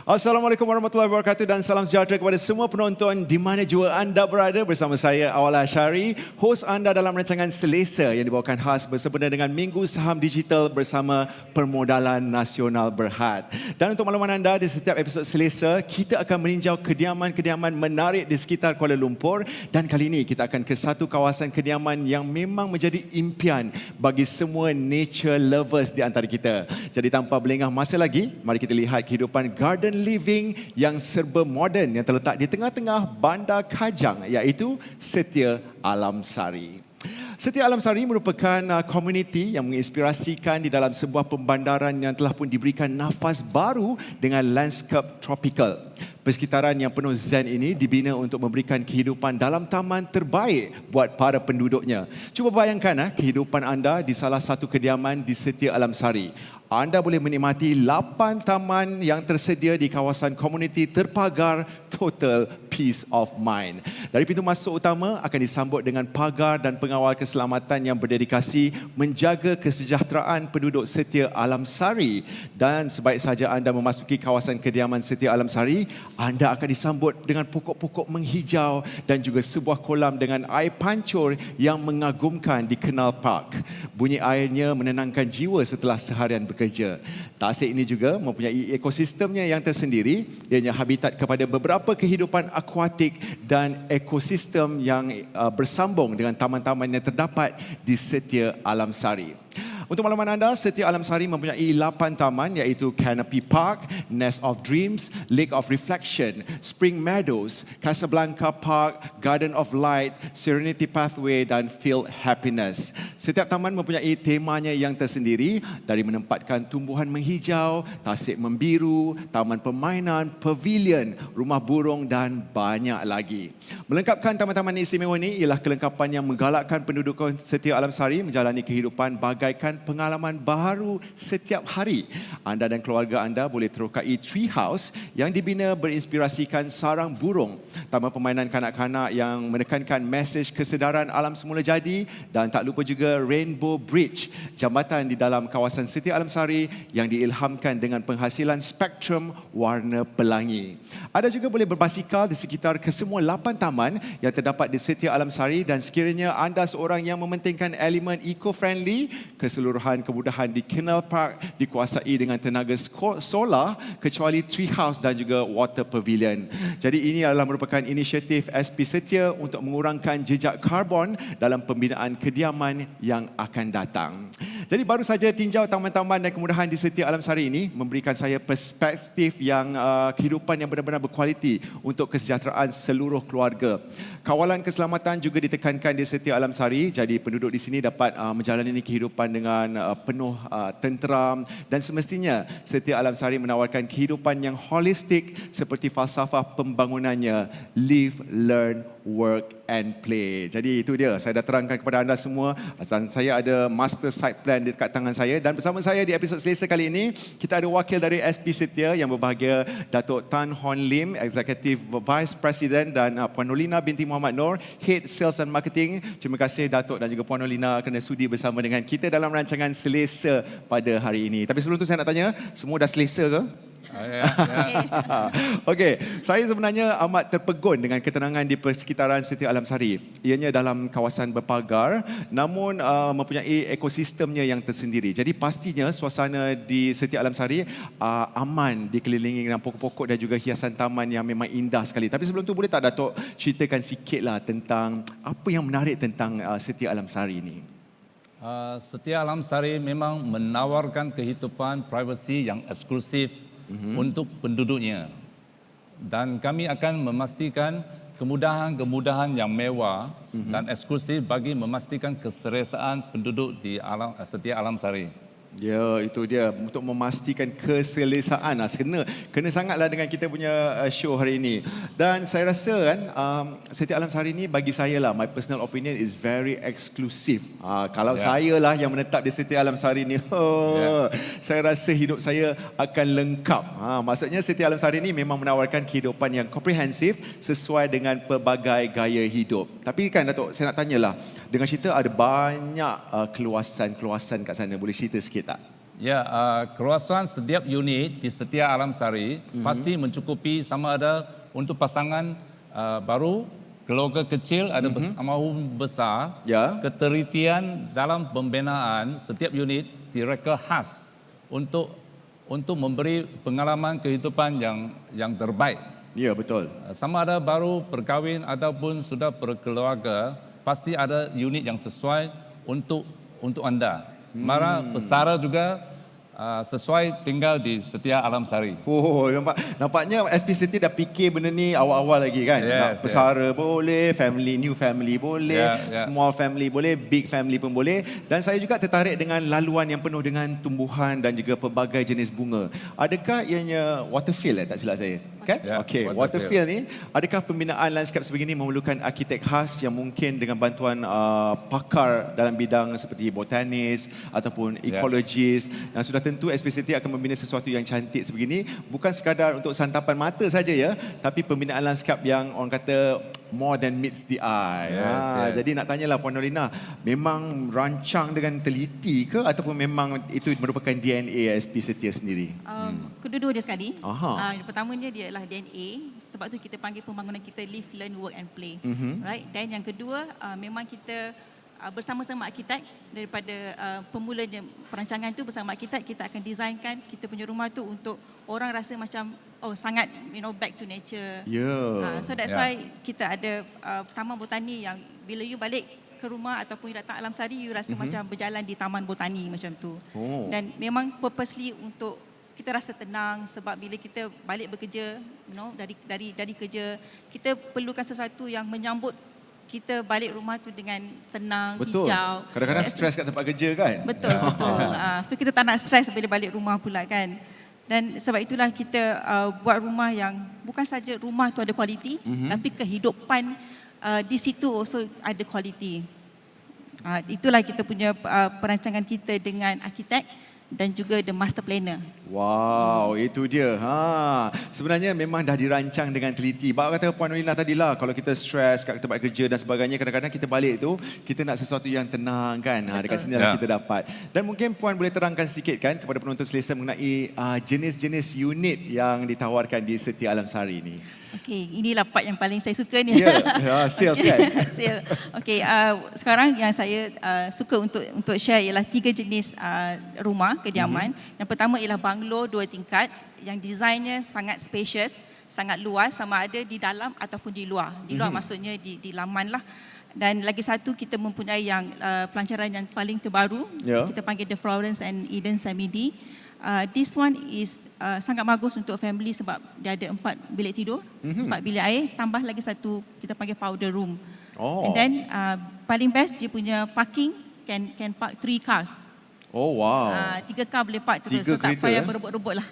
Assalamualaikum warahmatullahi wabarakatuh dan salam sejahtera kepada semua penonton di mana jua anda berada. Bersama saya Awal Asyari, hos anda dalam rancangan Selesa yang dibawakan khas bersempena dengan Minggu Saham Digital bersama Permodalan Nasional Berhad. Dan untuk makluman anda, di setiap episod Selesa, kita akan meninjau kediaman-kediaman menarik di sekitar Kuala Lumpur. Dan kali ini kita akan ke satu kawasan kediaman yang memang menjadi impian bagi semua nature lovers di antara kita. Jadi tanpa berlengah masa lagi, mari kita lihat kehidupan garden living yang serba moden yang terletak di tengah-tengah Bandar Kajang, iaitu Setia Alam Sari. Setia Alam Sari merupakan komuniti yang menginspirasikan di dalam sebuah pembandaran yang telah pun diberikan nafas baru dengan lanskap tropikal. Persekitaran yang penuh zen ini dibina untuk memberikan kehidupan dalam taman terbaik buat para penduduknya. Cuba bayangkan kehidupan anda di salah satu kediaman di Setia Alam Sari. Anda boleh menikmati 8 taman yang tersedia di kawasan komuniti terpagar, total peace of mind. Dari pintu masuk utama akan disambut dengan pagar dan pengawal keselamatan yang berdedikasi menjaga kesejahteraan penduduk Setia Alam Sari. Dan sebaik saja anda memasuki kawasan kediaman Setia Alam Sari, anda akan disambut dengan pokok-pokok menghijau dan juga sebuah kolam dengan air pancur yang mengagumkan di Canal Park. Bunyi airnya menenangkan jiwa setelah seharian bekerja. Tasik ini juga mempunyai ekosistemnya yang tersendiri, ianya habitat kepada beberapa kehidupan akuatik dan ekosistem yang bersambung dengan taman-taman yang terdapat di Setia Alam Sari. Untuk makluman anda, Setia Alam Sari mempunyai 8 taman iaitu Canopy Park, Nest of Dreams, Lake of Reflection, Spring Meadows, Casablanca Park, Garden of Light, Serenity Pathway dan Field Happiness. Setiap taman mempunyai temanya yang tersendiri, dari menempatkan tumbuhan menghijau, tasik membiru, taman permainan, pavilion, rumah burung dan banyak lagi. Melengkapkan taman-taman istimewa ini ialah kelengkapan yang menggalakkan penduduk Setia Alam Sari menjalani kehidupan bagaikan pengalaman baru setiap hari. Anda dan keluarga anda boleh terokai tree house yang dibina berinspirasikan sarang burung, taman permainan kanak-kanak yang menekankan mesej kesedaran alam semula jadi, dan tak lupa juga Rainbow Bridge, jambatan di dalam kawasan Setia Alam Sari yang diilhamkan dengan penghasilan spektrum warna pelangi. Anda juga boleh berbasikal di sekitar kesemua 8 taman yang terdapat di Setia Alam Sari, dan sekiranya anda seorang yang mementingkan elemen eco-friendly, keseluruhan kemudahan di Canal Park dikuasai dengan tenaga solar kecuali tree house dan juga water pavilion. Jadi ini adalah merupakan inisiatif SP Setia untuk mengurangkan jejak karbon dalam pembinaan kediaman yang akan datang. Jadi baru saja tinjau taman-taman dan kemudahan di Setia Alam Sari ini memberikan saya perspektif yang kehidupan yang benar-benar berkualiti untuk kesejahteraan seluruh keluarga. Kawalan keselamatan juga ditekankan di Setia Alam Sari, jadi penduduk di sini dapat menjalani kehidupan dengan penuh tenteram, dan semestinya Setia Alam Sari menawarkan kehidupan yang holistik seperti falsafah pembangunannya live, learn, work and play. Jadi itu dia, saya dah terangkan kepada anda semua. Dan saya ada master site plan di dekat tangan saya, dan bersama saya di episod Selesa kali ini kita ada wakil dari SP Setia yang berbahagia, Datuk Tan Hon Lim, Executive Vice President, dan Puan Nolina binti Muhammad Noor, Head Sales and Marketing. Terima kasih Datuk dan juga Puan Nolina kerana sudi bersama dengan kita dalam rancangan Selesa pada hari ini. Tapi sebelum tu saya nak tanya, semua dah selesa ke? Okey, saya sebenarnya amat terpegun dengan ketenangan di persekitaran Setia Alam Sari. Ianya dalam kawasan berpagar namun mempunyai ekosistemnya yang tersendiri. Jadi pastinya suasana di Setia Alam Sari aman, dikelilingi dengan pokok-pokok dan juga hiasan taman yang memang indah sekali. Tapi sebelum tu boleh tak Datuk ceritakan sikitlah tentang apa yang menarik tentang Setia Alam Sari ini? Setia Alam Sari memang menawarkan kehidupan privasi yang eksklusif untuk penduduknya, dan kami akan memastikan kemudahan-kemudahan yang mewah dan eksklusif bagi memastikan keselesaan penduduk di Setia Alam Sari. Ya, itu dia, untuk memastikan keselesaan. Kena sangatlah dengan kita punya show hari ini. Dan saya rasa kan Setia Alam Sari ni bagi saya lah, my personal opinion is very exclusive. Kalau saya lah yang menetap di Setia Alam Sari ni, saya rasa hidup saya akan lengkap. Maksudnya Setia Alam Sari ni memang menawarkan kehidupan yang komprehensif sesuai dengan pelbagai gaya hidup. Tapi kan Datuk, saya nak tanyalah, dengan cerita ada banyak keluasan-keluasan kat sana, boleh cerita sikit tak? Ya, keluasan setiap unit di Setia Alam Sari pasti mencukupi sama ada untuk pasangan baru, keluarga kecil, ada maupun besar. Ya. Ketelitian dalam pembinaan setiap unit direka khas untuk memberi pengalaman kehidupan yang terbaik. Ya, betul. Sama ada baru berkahwin ataupun sudah berkeluarga, pasti ada unit yang sesuai untuk anda. Mara pesara juga sesuai tinggal di Setia Alam Sari. Oh, nampaknya SP City dah fikir benda ni awal-awal lagi kan. Nak Yes, pesara boleh, family, new family boleh, small family boleh, big family pun boleh. Dan saya juga tertarik dengan laluan yang penuh dengan tumbuhan dan juga pelbagai jenis bunga. Adakah ianya waterfield tak silap saya? Kan? Ya, Okey, waterfield ni, adakah pembinaan landscape sebegini memerlukan arkitek khas yang mungkin dengan bantuan pakar dalam bidang seperti botanis ataupun ekologis yang sudah tentu SPCT akan membina sesuatu yang cantik sebegini, bukan sekadar untuk santapan mata saja ya, tapi pembinaan lanskap yang orang kata more than meets the eye. Yes. Jadi nak tanyalah Puan Nolina, memang rancang dengan teliti ke ataupun memang itu merupakan DNA SPCT sendiri? Kedua-dua dia sekali. Aha. Pertamanya dia adalah DNA, sebab tu kita panggil pembangunan kita live, learn, work and play. Right? Dan yang kedua, memang kita bersama-sama arkitek daripada pemulanya perancangan tu, bersama arkitek kita akan designkan kita punya rumah tu untuk orang rasa macam sangat back to nature. So that's why kita ada taman botani yang bila you balik ke rumah ataupun you datang Alam Sari, you rasa macam berjalan di taman botani macam tu. Dan memang purposely untuk kita rasa tenang, sebab bila kita balik bekerja, dari kerja, kita perlukan sesuatu yang menyambut kita balik rumah tu dengan tenang, betul. hijau. Kadang-kadang stres kat tempat kerja kan? Betul. So kita tak nak stres bila balik rumah pula kan. Dan sebab itulah kita buat rumah yang bukan saja rumah tu ada kualiti, tapi kehidupan di situ also ada kualiti. Itulah kita punya perancangan kita dengan arkitek dan juga the master planner. Wow, itu dia. Sebenarnya memang dah dirancang dengan teliti. Bapak kata Puan Nolina tadilah, kalau kita stres kat tempat kerja dan sebagainya, kadang-kadang kita balik tu, kita nak sesuatu yang tenang kan. Dekat sini lah kita dapat. Dan mungkin Puan boleh terangkan sedikit kan kepada penonton selesa mengenai jenis-jenis unit yang ditawarkan di Setia Alam Sari ni. Okey, inilah part yang paling saya suka ni. Sales kan? Sales. Okey, sekarang yang saya suka untuk share ialah 3 jenis rumah kediaman. Yang pertama ialah banglo 2 tingkat yang desainnya sangat spacious, sangat luas, sama ada di dalam ataupun di luar. Di luar maksudnya di laman lah. Dan lagi satu, kita mempunyai yang pelancaran yang paling terbaru. Kita panggil The Florence and Eden Samidi. This one is sangat bagus untuk family sebab dia ada 4 bilik tidur, 4 bilik air, tambah lagi satu kita panggil powder room. And then paling best dia punya parking can park 3 cars. Oh wow. 3 car boleh park terus, so tak payah berebut-rebut lah.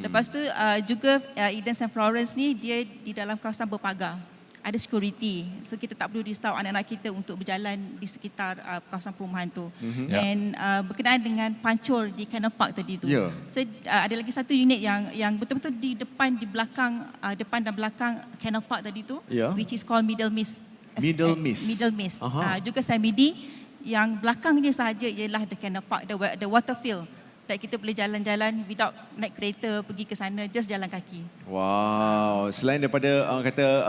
Lepas tu juga Eden St. Florence ni dia di dalam kawasan berpagar. Ada security. So kita tak perlu risau anak-anak kita untuk berjalan di sekitar kawasan perumahan tu. Dan berkenaan dengan pancur di Canal Park tadi tu. So ada lagi satu unit yang betul-betul di depan, di belakang, depan dan belakang Canal Park tadi tu, which is called Middle Mist. Middle Mist. Middle Mist. Juga Samidi, yang belakang dia sahaja ialah the Canal Park, the waterfield. Dan kita boleh jalan-jalan without naik kereta pergi ke sana, just jalan kaki. Wow, selain daripada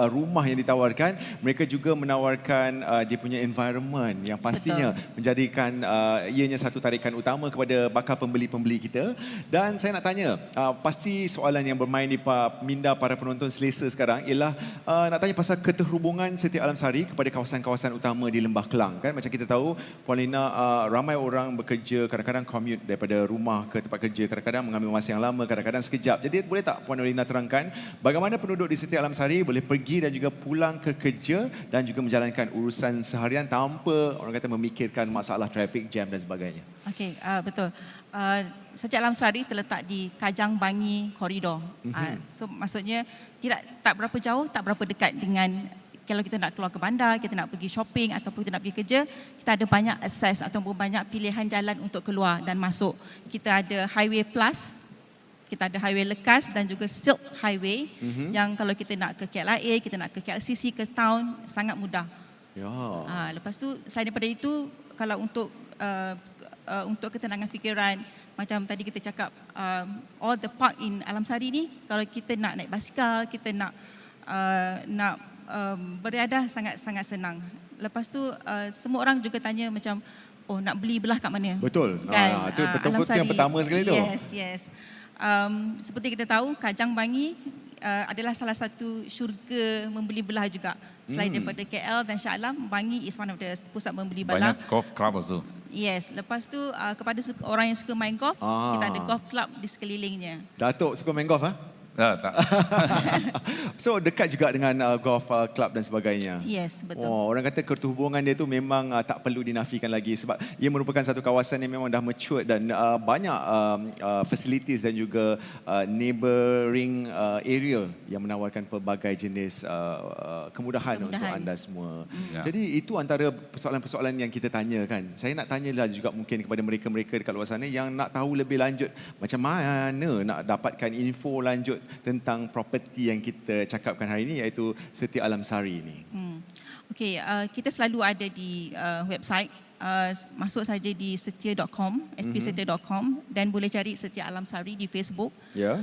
rumah yang ditawarkan, mereka juga menawarkan dia punya environment yang pastinya menjadikan ianya satu tarikan utama kepada bakal pembeli-pembeli kita. Dan saya nak tanya, pasti soalan yang bermain di minda para penonton selesa sekarang ialah nak tanya pasal keterhubungan Setia Alam Sari kepada kawasan-kawasan utama di Lembah Kelang kan. Macam kita tahu, Puan Lina, ramai orang bekerja, kadang-kadang commute daripada rumah ke tempat kerja, kadang-kadang mengambil masa yang lama, kadang-kadang sekejap. Jadi boleh tak Puan Nolina terangkan bagaimana penduduk di Setia Alam Sari boleh pergi dan juga pulang ke kerja dan juga menjalankan urusan seharian tanpa orang kata memikirkan masalah traffic jam dan sebagainya. Okey, betul. Setia Alam Sari terletak di Kajang Bangi koridor. So maksudnya tak berapa jauh, tak berapa dekat dengan kalau kita nak keluar ke bandar, kita nak pergi shopping ataupun kita nak pergi kerja, kita ada banyak akses ataupun banyak pilihan jalan untuk keluar dan masuk. Kita ada Highway Plus, kita ada Highway Lekas dan juga Silk Highway yang kalau kita nak ke KLIA, kita nak ke KLCC, ke town, sangat mudah. Lepas tu, selain daripada itu, kalau untuk ketenangan fikiran, macam tadi kita cakap, all the park in Alam Sari ni, kalau kita nak naik basikal, kita nak beriadah sangat-sangat senang. Lepas tu semua orang juga tanya macam, oh nak beli belah kat mana? Betul. Kan? Itu betul Alam betul yang Sari. pertama sekali tu. Yes. Seperti kita tahu, Kajang Bangi adalah salah satu syurga membeli belah juga. Selain daripada KL dan Shah Alam, Bangi is one of the pusat membeli belah. Banyak golf club also. Yes, lepas tu kepada orang yang suka main golf, kita ada golf club di sekelilingnya. Datuk suka main golf Tak. So dekat juga dengan golf club dan sebagainya. Yes, betul. Oh, orang kata keterhubungan dia tu memang tak perlu dinafikan lagi sebab ia merupakan satu kawasan yang memang dah mature dan banyak facilities dan juga neighbouring area yang menawarkan pelbagai jenis kemudahan untuk anda semua. Ya. Jadi itu antara persoalan-persoalan yang kita tanyakan. Saya nak tanyalah juga mungkin kepada mereka-mereka dekat luar sana yang nak tahu lebih lanjut macam mana nak dapatkan info lanjut tentang properti yang kita cakapkan hari ini iaitu Setia Alam Sari ini. Okey, kita selalu ada di website. Masuk saja di setia.com, spsetia.com dan boleh cari Setia Alam Sari di Facebook. Ya.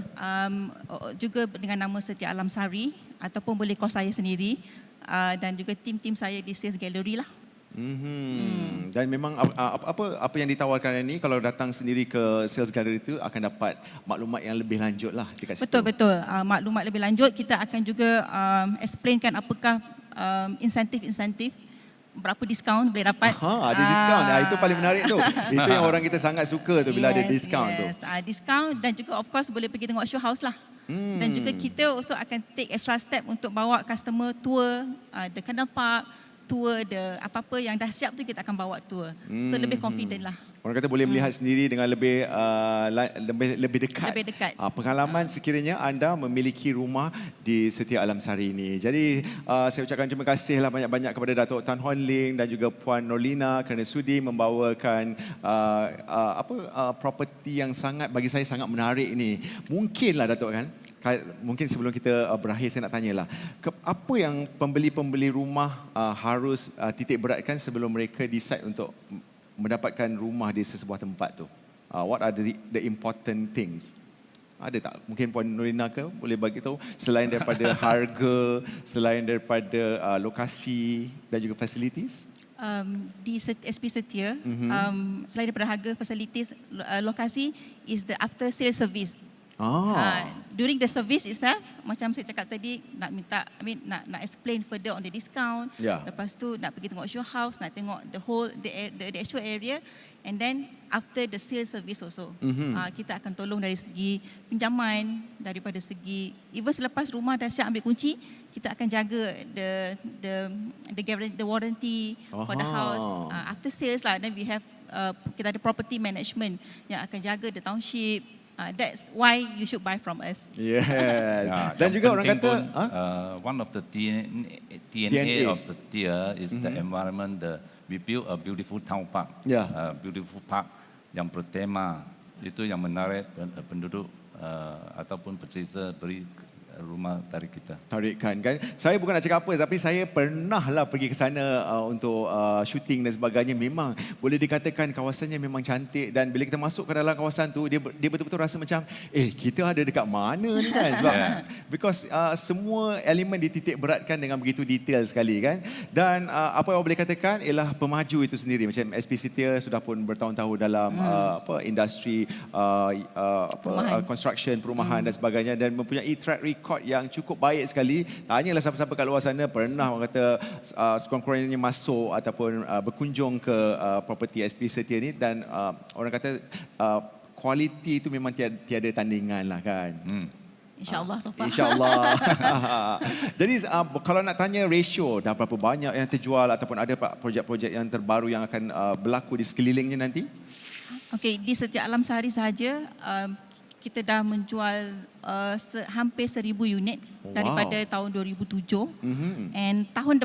Juga dengan nama Setia Alam Sari ataupun boleh call saya sendiri dan juga tim-tim saya di Sales Gallery lah. Dan memang apa yang ditawarkan ini kalau datang sendiri ke Sales Gallery itu akan dapat maklumat yang lebih lanjut lah dekat situ. Betul. Maklumat lebih lanjut, kita akan juga explainkan apakah insentif, berapa diskaun boleh dapat. Ada diskaun. Itu paling menarik tu. Itu yang orang kita sangat suka tu bila ada diskaun tu. Diskaun dan juga of course boleh pergi tengok show house lah. Dan juga kita also akan take extra step untuk bawa customer tour the Canal Park, tour the apa-apa yang dah siap tu kita akan bawa tour. So lebih confident lah. Orang kata boleh melihat sendiri dengan lebih dekat. Lebih dekat. Pengalaman sekiranya anda memiliki rumah di Setia Alam Sari ini. Jadi saya ucapkan terima kasihlah banyak-banyak kepada Datuk Tan Hon Ling dan juga Puan Norlina kerana sudi membawakan properti yang bagi saya sangat menarik ini. Mungkinlah Datuk kan. Mungkin sebelum kita berakhir saya nak tanyalah, apa yang pembeli-pembeli rumah harus titik beratkan sebelum mereka decide untuk mendapatkan rumah di sesebuah tempat tu? What are the important things? Ada tak? Mungkin Puan Nurina ke boleh bagi tahu selain daripada harga, selain daripada lokasi dan juga facilities? Di SP Setia, selain daripada harga, facilities, lokasi is the after sale service. During the service itself, macam saya cakap tadi, nak minta, nak explain further on the discount. Yeah. Lepas tu nak pergi tengok show house, nak tengok the actual area, and then after the sales service also, kita akan tolong dari segi pinjaman, daripada segi even selepas rumah dah siap ambil kunci, kita akan jaga the warranty for the house after sales lah. Then we have kita ada property management yang akan jaga the township. That's why you should buy from us. Yes. Dan yang juga orang penting kata pun, one of the DNA of Setia is the environment. We build a beautiful town park. Yeah. Beautiful park yang bertema, itu yang menarik penduduk ataupun purchaser beri rumah dari kita. Tarikan kan. Saya bukan nak cakap apa tapi saya pernahlah pergi ke sana untuk syuting dan sebagainya. Memang boleh dikatakan kawasannya memang cantik dan bila kita masuk ke dalam kawasan tu dia betul-betul rasa macam kita ada dekat mana ni kan sebab because semua elemen dititik beratkan dengan begitu detail sekali kan. Dan apa yang boleh katakan ialah pemaju itu sendiri macam SP Setia sudah pun bertahun-tahun dalam industri construction perumahan dan sebagainya dan mempunyai track record yang cukup baik sekali. Tanyalah siapa-siapa kat luar sana pernah orang kata sekurang-kurangnya masuk ataupun berkunjung ke properti SP Setia ni dan orang kata kualiti itu memang tiada tandingan lah kan. InsyaAllah Sofa. InsyaAllah. Jadi kalau nak tanya ratio dah berapa banyak yang terjual ataupun ada projek-projek yang terbaru yang akan berlaku di sekelilingnya nanti? Okey, di Setia Alam Sari sahaja kita dah menjual hampir 1,000 unit daripada tahun 2007. And tahun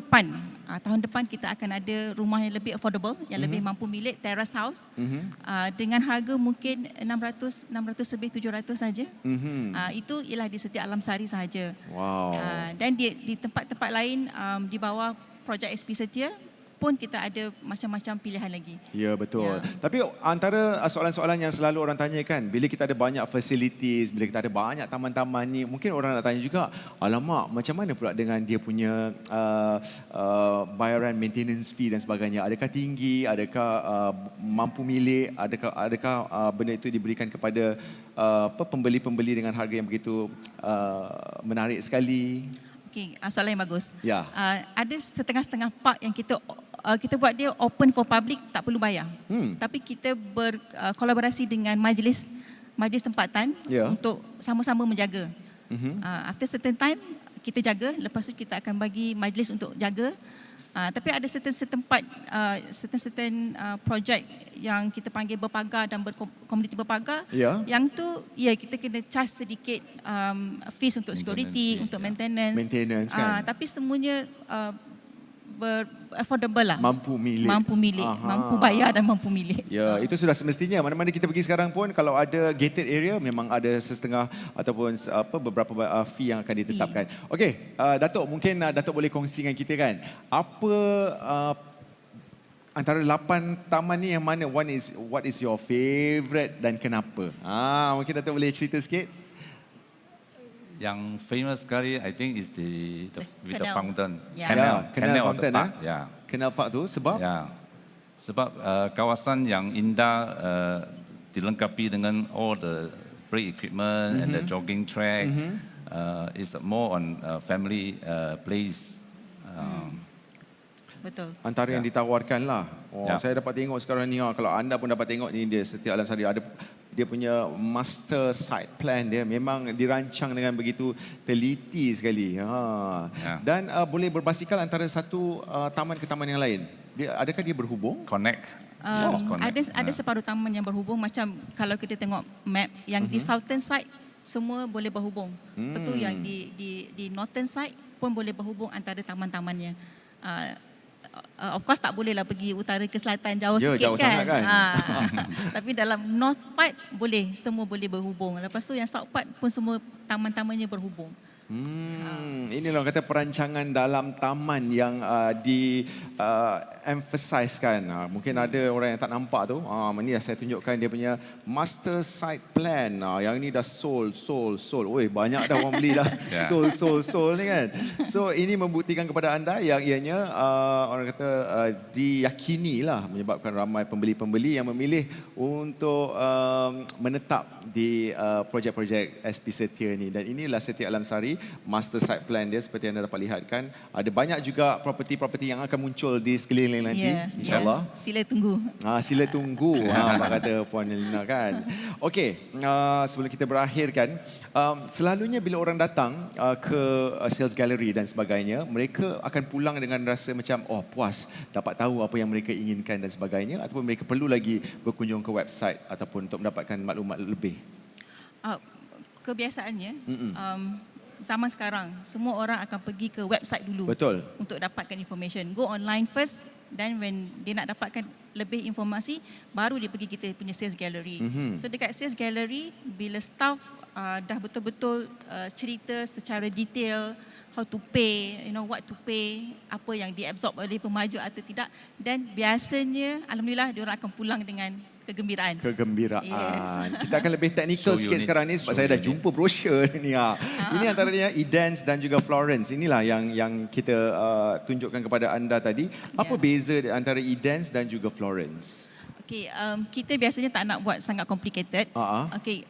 depan kita akan ada rumah yang lebih affordable, yang lebih mampu milik, terrace house dengan harga mungkin 600 lebih 700 saja. Itu ialah di Setia Alam Sari sahaja. Wow. Dan di tempat-tempat lain di bawah projek SP Setia, pun kita ada macam-macam pilihan lagi. Ya, betul. Ya. Tapi antara soalan-soalan yang selalu orang tanyakan, bila kita ada banyak facilities, bila kita ada banyak taman-taman ni, mungkin orang nak tanya juga, alamak, macam mana pula dengan dia punya bayaran maintenance fee dan sebagainya? Adakah tinggi? Adakah mampu milik? Adakah benda itu diberikan kepada pembeli-pembeli dengan harga yang begitu menarik sekali? Okey, soalan yang bagus. Ya. Ada setengah-setengah park yang kita buat dia open for public, tak perlu bayar. Tapi kita berkolaborasi dengan majlis tempatan Ya. untuk sama-sama menjaga. After certain time kita jaga, lepas tu kita akan bagi majlis untuk jaga. Tapi ada certain projek yang kita panggil berpagar dan komuniti berpagar. Ya. Yang tu kita kena charge sedikit fees untuk security, untuk maintenance. Maintenance kan. Tapi semuanya affordable lah. Mampu milik. Aha. Mampu bayar dan mampu milik. Ya, itu sudah semestinya. Mana-mana kita pergi sekarang pun, kalau ada gated area, memang ada setengah ataupun beberapa fee yang akan ditetapkan. Okey, Datuk, mungkin Datuk boleh kongsi dengan kita kan, apa antara 8 taman ni yang mana, what is your favourite dan kenapa? Mungkin Datuk boleh cerita sikit? Yang famous sekali, I think is with the canal. fountain. Yeah. Canal of the fountain, park. Yeah. Canal Park tu sebab? Ya, sebab kawasan yang indah dilengkapi dengan all the play equipment and the jogging track is more on family place. Betul. Antara yang ditawarkan lah. Ya. Saya dapat tengok sekarang ni, kalau anda pun dapat tengok ni, dia Setia Alam Sari ada dia punya master site plan dia memang dirancang dengan begitu teliti sekali. Ya. Dan boleh berbasikal antara satu taman ke taman yang lain. Adakah dia berhubung? Connect. Yes, connect. Ada separuh taman yang berhubung, macam kalau kita tengok map yang di southern side semua boleh berhubung. Betul, yang di northern side pun boleh berhubung antara taman-tamannya. Of course tak bolehlah pergi utara ke selatan jauh sikit jauh sangat kan? Tapi dalam north part boleh, semua boleh berhubung. Lepas tu yang south part pun semua taman-tamannya berhubung. Inilah orang kata perancangan dalam taman yang emphasizekan. Mungkin ada orang yang tak nampak tu. Ini dah saya tunjukkan dia punya master site plan. Yang ni dah sold. Oi, banyak dah orang beli dah. Yeah. Sold ni kan. So ini membuktikan kepada anda yang ianya orang kata diyakini lah, menyebabkan ramai pembeli-pembeli yang memilih untuk menetap di projek-projek SP Setia ni. Dan inilah Setia Alam Sari, master site plan dia seperti anda dapat lihatkan. Ada banyak juga properti-properti yang akan muncul di sekeliling nanti, insyaAllah. Sila tunggu. Sila tunggu, apa kata Puan Elina kan. Okey, sebelum kita berakhirkan, selalunya bila orang datang ke sales gallery dan sebagainya, mereka akan pulang dengan rasa macam, puas, dapat tahu apa yang mereka inginkan dan sebagainya, ataupun mereka perlu lagi berkunjung ke website ataupun untuk mendapatkan maklumat lebih. Kebiasaannya, zaman sekarang, semua orang akan pergi ke website dulu. Betul. Untuk dapatkan information. Go online first, then when dia nak dapatkan lebih informasi, baru dia pergi kita punya sales gallery. So dekat sales gallery, bila staff dah betul-betul cerita secara detail, how to pay, what to pay, apa yang diabsorb oleh pemaju atau tidak, dan biasanya, alhamdulillah, dia orang akan pulang dengan kegembiraan. Kegembiraan. Kita akan lebih teknikal sikit unit. sekarang ni sebab saya dah jumpa brosur ni. Ini antaranya Edens dan juga Florence. Inilah yang kita tunjukkan kepada anda tadi. Apa beza antara Edens dan juga Florence? Okay, kita biasanya tak nak buat sangat complicated. Okay,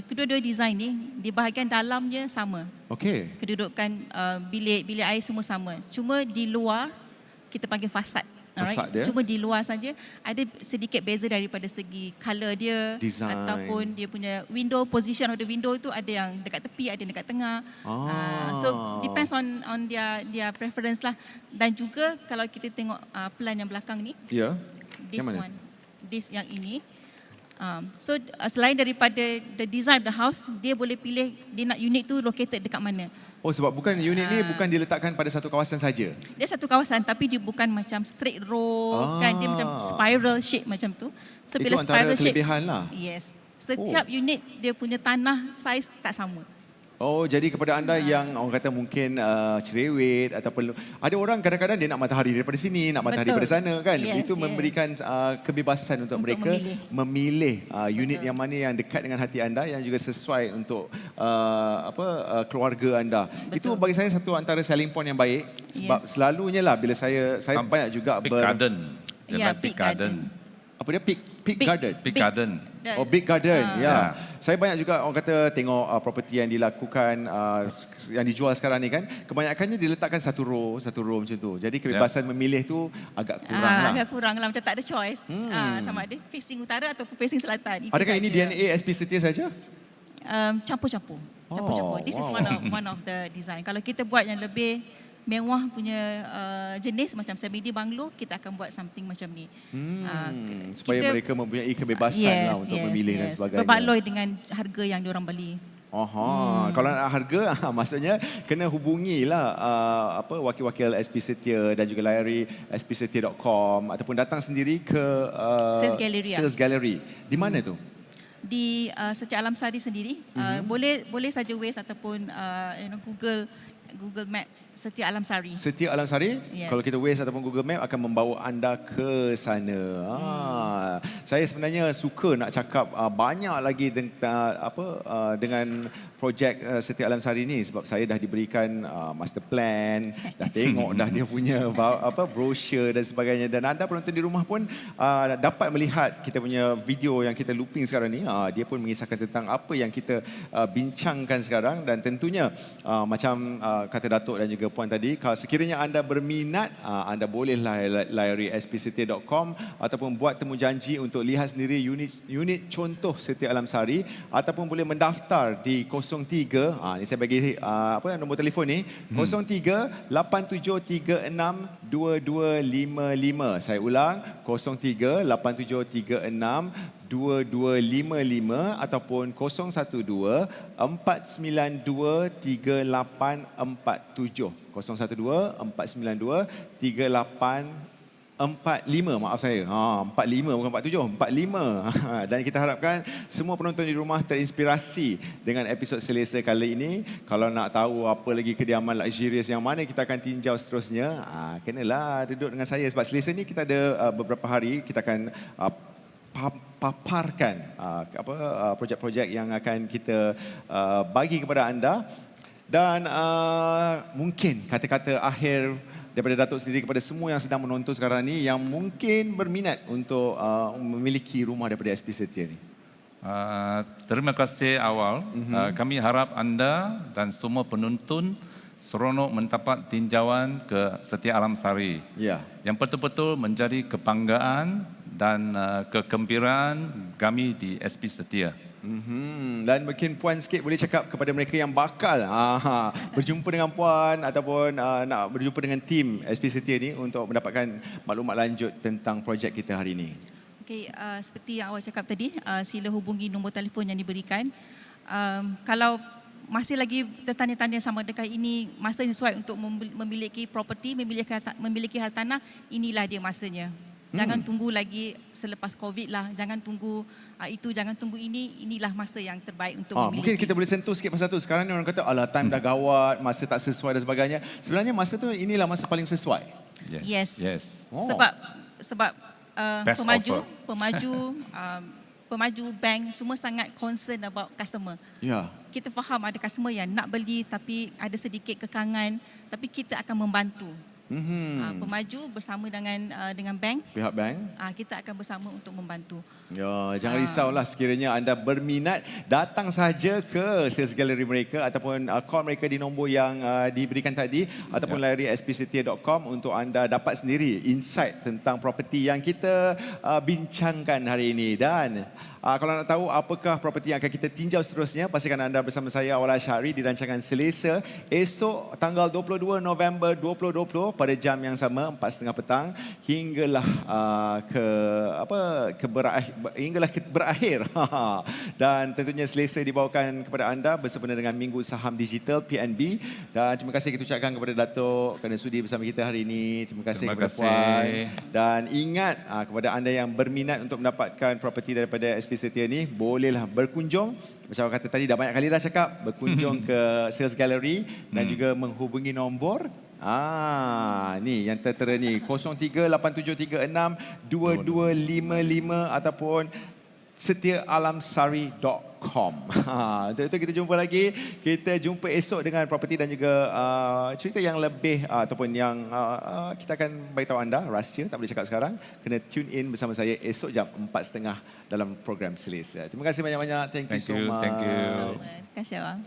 kedua-dua design ni, di bahagian dalamnya sama. Okay. Kedudukan bilik air semua sama. Cuma di luar, kita panggil fasad. Fasad dia? Cuma di luar saja ada sedikit beza daripada segi color dia, design, ataupun dia punya window, position of the window tu ada yang dekat tepi, ada yang dekat tengah. So depends on their preference lah. Dan juga kalau kita tengok plan yang belakang ni, this yang mana? one, this yang ini. So selain daripada the design of the house, dia boleh pilih dia nak unit tu located dekat mana. Sebab bukan unit ni bukan diletakkan pada satu kawasan saja. Dia satu kawasan tapi dia bukan macam straight row kan, dia macam spiral shape macam tu. So itu bila antara spiral shape, kelebihan lah. yes. Setiap unit dia punya tanah saiz tak sama. Oh, jadi kepada anda yang orang kata mungkin cerewet ataupun ada orang kadang-kadang dia nak matahari daripada sini, nak matahari Betul. daripada sana kan. Yes, Itu yes. memberikan kebebasan untuk Untuk mereka memilih unit Betul. yang mana yang dekat dengan hati anda yang juga sesuai untuk keluarga anda. Itu Betul. bagi saya satu antara selling point yang baik sebab Yes. selalunya lah bila saya banyak juga Big garden. Ya, Big big garden. apa dia Peak Garden. Big garden. Oh, Big Garden. Ya. Ya. Saya banyak juga orang kata tengok properti yang dilakukan yang dijual sekarang ni kan, kebanyakannya diletakkan satu row macam tu. Jadi kebebasan memilih tu agak kurang lah. Agak kurang lah, macam tak ada choice. Sama ada facing utara ataupun facing selatan. Itu Adakah ini saja. DNA SP Setia saja? Campur-campur. Oh, This is wow. one of the design. Kalau kita buat yang lebih mewah punya jenis macam 7D bungalow, kita akan buat something macam ni. Supaya mereka mempunyai kebebasan lah untuk memilih dan sebagainya. Berbaloi dengan harga yang diorang beli. Kalau nak harga maksudnya kena hubungilah wakil-wakil SP Setia dan juga layari spsetia.com ataupun datang sendiri ke Sales Gallery. Di mana tu? Di Setia Alam Sari sendiri, boleh saja Waze ataupun Google Map Setia Alam Sari. Setia Alam Sari, Yes. kalau kita Waze ataupun Google Map akan membawa anda ke sana. Saya sebenarnya suka nak cakap banyak lagi dengan projek Setia Alam Sari ni sebab saya dah diberikan master plan, dah tengok dah dia punya brochure dan sebagainya, dan anda penonton di rumah pun dapat melihat kita punya video yang kita looping sekarang ni. Dia pun mengisahkan tentang apa yang kita bincangkan sekarang, dan tentunya macam kata Datuk dan juga Puan tadi, kalau sekiranya anda berminat, anda bolehlah layari spsetia.com ataupun buat temu janji untuk lihat sendiri unit contoh Setia Alam Sari, ataupun boleh mendaftar di 03, ni saya bagi nombor telefon ni, 03 8736 2255. Saya ulang, 03 8736 2255 ataupun 012 492 3847. 012 492 3845, maaf saya. 45 bukan 47, 45. Dan kita harapkan semua penonton di rumah terinspirasi dengan episod Selesa kali ini. Kalau nak tahu apa lagi kediaman luxurious yang mana kita akan tinjau seterusnya, kenalah duduk dengan saya sebab Selesa ni kita ada beberapa hari kita akan paparkan projek-projek yang akan kita bagi kepada anda, dan mungkin kata-kata akhir daripada Datuk sendiri kepada semua yang sedang menonton sekarang ni yang mungkin berminat untuk memiliki rumah daripada SP Setia ni. Terima kasih awal. Kami harap anda dan semua penonton seronok mendapat tinjauan ke Setia Alam Sari. Ya. Yang betul-betul menjadi kebanggaan dan kegembiraan kami di SP Setia. Dan mungkin Puan sikit boleh cakap kepada mereka yang bakal berjumpa dengan Puan ataupun nak berjumpa dengan tim SP Setia ni untuk mendapatkan maklumat lanjut tentang projek kita hari ini. Okey, seperti yang awak cakap tadi, sila hubungi nombor telefon yang diberikan. Kalau masih lagi tertanya-tanya sama adakah ini masa yang sesuai untuk memiliki properti, memiliki hartanah, inilah dia masanya. Jangan tunggu lagi selepas COVID lah. Jangan tunggu itu, jangan tunggu ini. Inilah masa yang terbaik untuk memiliki. Mungkin kita boleh sentuh sikit pasal tu. Sekarang ni orang kata, alah time dah gawat, masa tak sesuai dan sebagainya. Sebenarnya masa tu inilah masa paling sesuai. Yes. Oh. Sebab Best pemaju bank semua sangat concern about customer. Ya. Kita faham ada customer yang nak beli tapi ada sedikit kekangan, tapi kita akan membantu. Pemaju bersama dengan bank, Pihak bank. kita akan bersama untuk membantu. Ya, jangan risaulah sekiranya anda berminat, datang saja ke sales gallery mereka ataupun call mereka di nombor yang diberikan tadi ataupun layari spsetia.com untuk anda dapat sendiri insight tentang properti yang kita bincangkan hari ini. Dan kalau nak tahu apakah properti yang akan kita tinjau seterusnya, pastikan anda bersama saya Awal Asyari di rancangan Selesa esok tanggal 22 November 2020 pada jam yang sama 4.30 petang hinggalah berakhir. Dan tentunya selesa dibawakan kepada anda bersempena dengan Minggu Saham Digital PNB. Dan terima kasih kita ucapkan kepada Datuk kerana sudi bersama kita hari ini. Terima kasih Terima kepada kasih. Puan. Dan ingat kepada anda yang berminat untuk mendapatkan properti daripada SP Setia ni, bolehlah berkunjung. Macam kata tadi, dah banyak kali dah cakap, berkunjung ke Sales Gallery dan juga menghubungi nombor ni yang tertera ni 0387362255 ataupun setiaalamsari.com. Untuk itu kita jumpa lagi. Kita jumpa esok dengan properti dan juga cerita yang lebih ataupun yang kita akan beritahu anda, rahsia, tak boleh cakap sekarang. Kena tune in bersama saya esok jam 4.30 dalam program Selesa. Terima kasih banyak-banyak. Thank you so much. Thank you. Terima kasih, Abang.